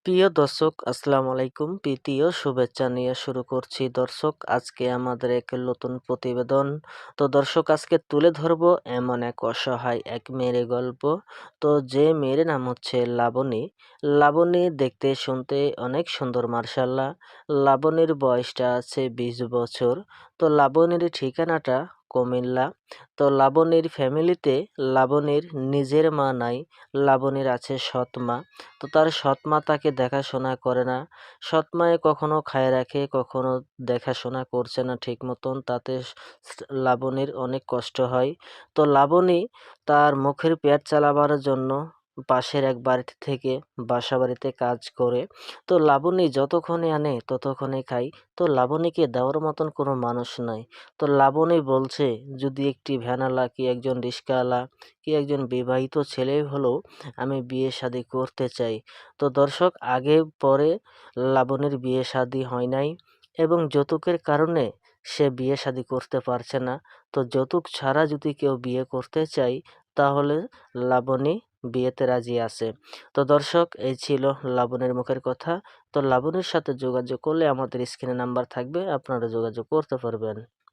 প্রিয় দর্শক, আসসালামু আলাইকুম। প্রীতীয় শুভেচ্ছা নিয়ে শুরু করছি দর্শক আজকে আমাদের এক নতুন প্রতিবেদন। তো দর্শক আজকে তুলে ধরবো এমন এক অসহায় এক মেয়ের গল্প। তো যে মেয়ের নাম হচ্ছে লাবণী। লাবণী দেখতে শুনতে অনেক সুন্দর, মার্শাল্লাহ। লাবণীর বয়সটা আছে 20 বছর। তো লাবণীর ঠিকানাটা কুমিল্লা। তো লাবণীর ফ্যামিলিতে লাবণীর নিজের মা নাই, লাবণীর আছে সৎ মা। তো তার সৎ মা তাকে দেখাশোনা করে না। সৎ মায়ে কখনো খায় রাখে, কখনো দেখাশোনা করছে না ঠিক মতন, তাতে লাবণীর অনেক কষ্ট হয়। তো লাবণী তার মুখের পেট চালাবার জন্য পাশের এক বাড়িতে থেকে বাসা বাড়িতে কাজ করে। তো লাবণী যতক্ষণে আনে ততক্ষণে খাই। তো লাবণীকে দেওয়ার মতন কোনো মানুষ নাই। তো লাবণী বলছে, যদি একটি ভ্যানওয়ালা কি একজন রিক্সাওয়ালা কি একজন বিবাহিত ছেলে হলেও আমি বিয়ে শাদী করতে চাই। তো দর্শক, আগে পরে লাবণীর বিয়ে শাদী হয় নাই এবং যৌতুকের কারণে সে বিয়ে শাদী করতে পারছে না। তো যৌতুক ছাড়া যদি কেউ বিয়ে করতে চায় তাহলে লাবণী বিয়েতে রাজি আছে। তো দর্শক, এই ছিল লাবণীর মুখের কথা। তো লাবণীর সাথে যোগাযোগ করলে আমাদের স্ক্রিনে নাম্বার থাকবে, আপনারা যোগাযোগ করতে পারবেন।